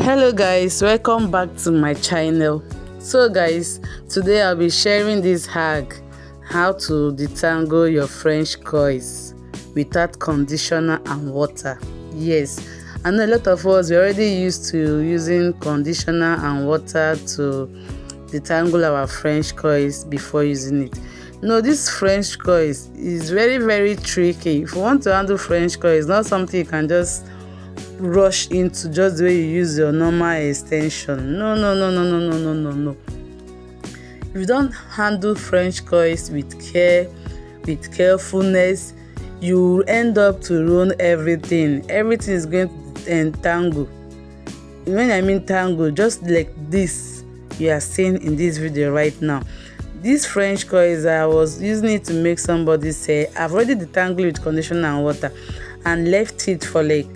Hello guys, welcome back to my channel. So guys, today I'll be sharing this hack, how to detangle your French coils without conditioner and water. Yes, I know a lot of us, we're already used to using conditioner and water to detangle our French coils before using it. No, this French coils is very tricky. If you want to handle French coils, it's not something you can just rush into just the way you use your normal extension. No. If you don't handle French coils with care, with carefulness, you end up to ruin everything. Everything is going to entangle. When I mean tangle, just like this you are seeing in this video right now. These French coils, I was using it to make somebody say I've already detangled with conditioner and water and left it for like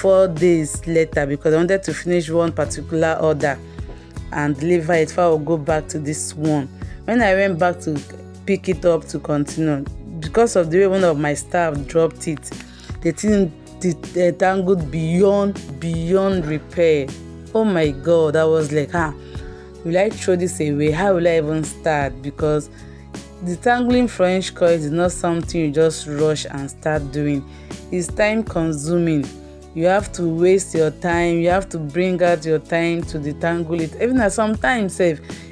4 days later because I wanted to finish one particular order and deliver it before I would go back to this one. When I went back to pick it up to continue, because of the way one of my staff dropped it, the thing tangled beyond repair. Oh my god, I was like, will I throw this away? How will I even start? Because detangling French coils is not something you just rush and start doing. It's time consuming. You have to waste your time. You have to bring out your time to detangle it. Even at sometimes,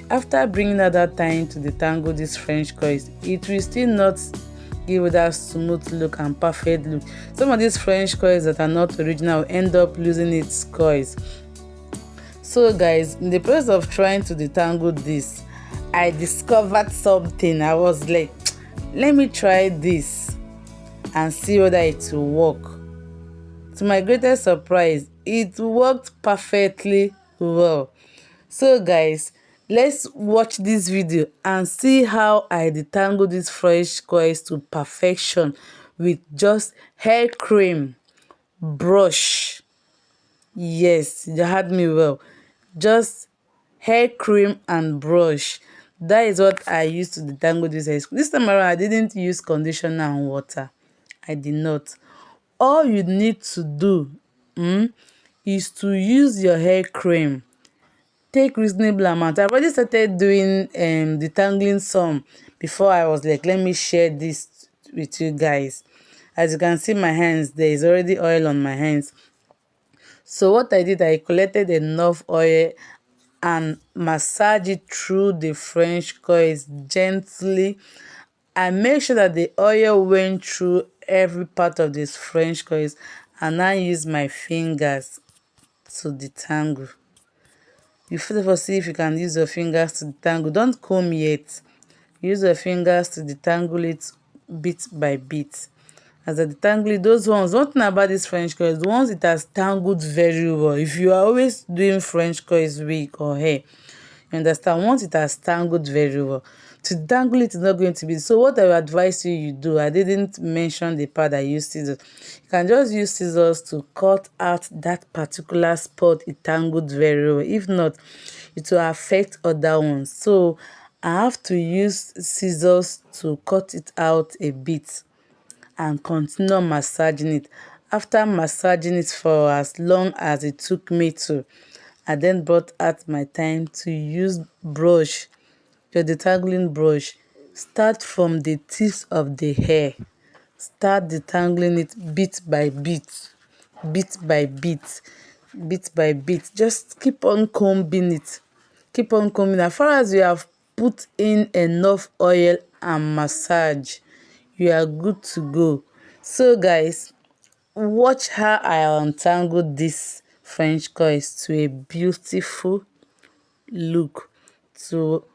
after bringing out that time to detangle these French coils, it will still not give it that smooth look and perfect look. Some of these French coils that are not original will end up losing its coils. So guys, in the process of trying to detangle this, I discovered something. I was like, let me try this and see whether it will work. To my greatest surprise, it worked perfectly well. So guys, let's watch this video and see how I detangle these French coils to perfection with just hair cream, brush. Yes, you heard me well. Just hair cream and brush. That is what I used to detangle this hair. This time around, I didn't use conditioner and water. I did not. All you need to do is to use your hair cream. Take reasonable amount. I've already started doing detangling some before I was like, let me share this with you guys. As you can see my hands, there is already oil on my hands. So what I did, I collected enough oil and massage it through the French coils gently. I make sure that the oil went through every part of these French coils, and I use my fingers to detangle. You first of all see if you can use your fingers to detangle. Don't comb yet. Use your fingers to detangle it bit by bit. As I detangle it, those ones, one thing about this French coils, the ones it has tangled very well. If you are always doing French coils wig or hair, you understand, once it has tangled very well, to dangle it is not going to be. So what I would advise you do, I didn't mention the part I use scissors. You can just use scissors to cut out that particular spot it tangled very well. If not, it will affect other ones. So I have to use scissors to cut it out a bit and continue massaging it. After massaging it for as long as it took me to, I then brought out my time to use brush, your detangling brush. Start from the tips of the hair. Start detangling it bit by bit, bit by bit, bit by bit. Just keep on combing it. Keep on combing. As far as you have put in enough oil and massage, you are good to go. So guys, watch how I untangle this French coils to a beautiful look, to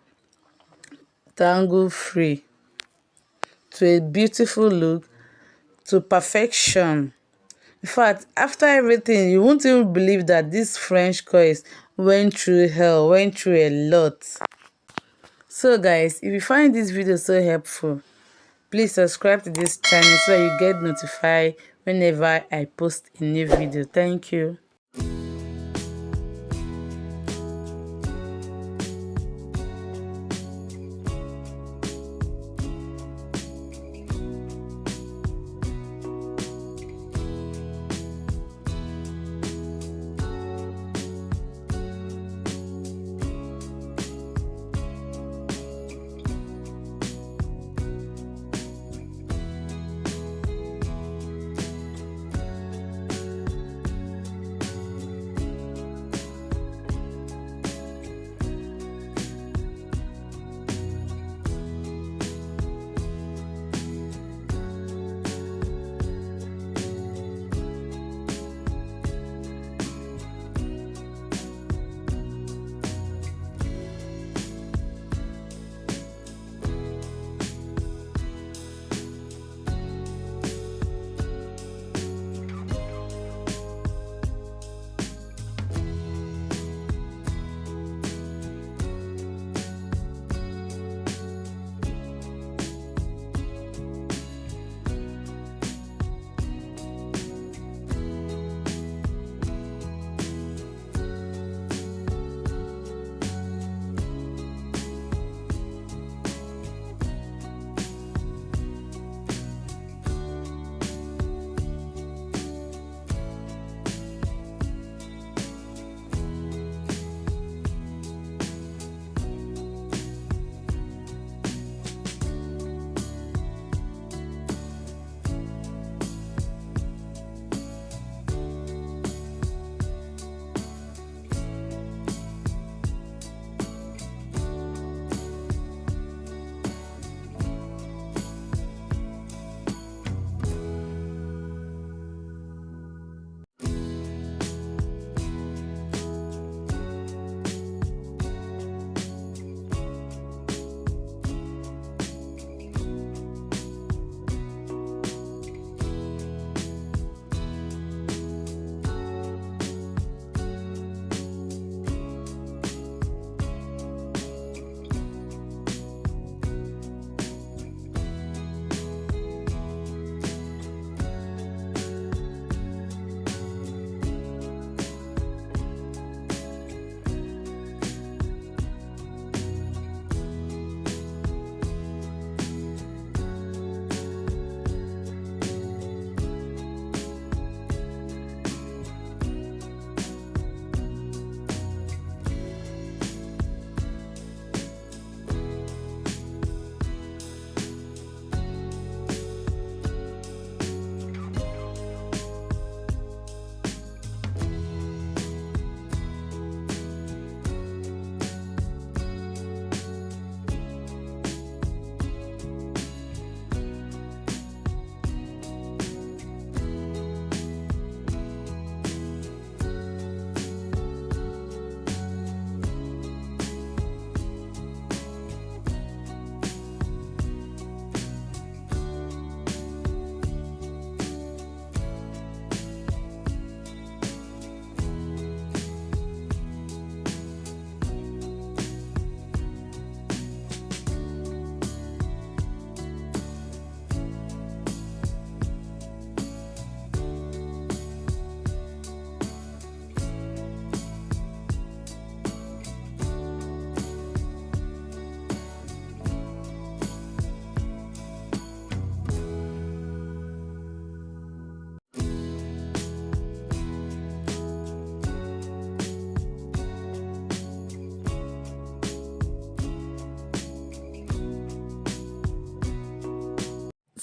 tangle free, to a beautiful look, to perfection. In fact, after everything, you won't even believe that this French coils went through hell, went through a lot. So guys, if you find this video so helpful, please subscribe to this channel so that you get notified whenever I post a new video. Thank you.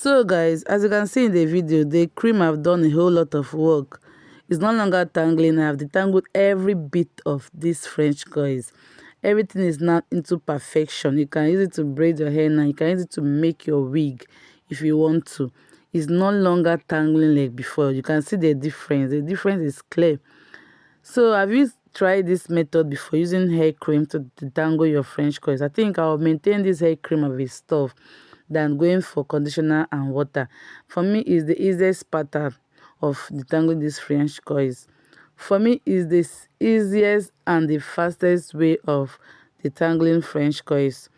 So guys, as you can see in the video, the cream have done a whole lot of work. It's no longer tangling. I've detangled every bit of this French coils. Everything is now into perfection. You can use it to braid your hair now. You can use it to make your wig if you want to. It's no longer tangling like before. You can see the difference. The difference is clear. So have you tried this method before, using hair cream to detangle your French coils? I think I'll maintain this hair cream of its stuff than going for conditioner and water. For me, it's the easiest pattern of detangling these French coils. For me, is the easiest and the fastest way of detangling French coils.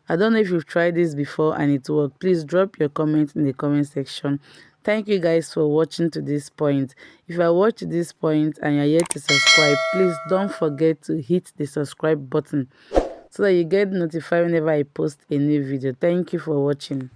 I don't know if you've tried this before and it worked. Please drop your comment in the comment section. Thank you guys for watching to this point. If you are watching this point and you're yet to subscribe, please don't forget to hit the subscribe button so that you get notified whenever I post a new video. Thank you for watching.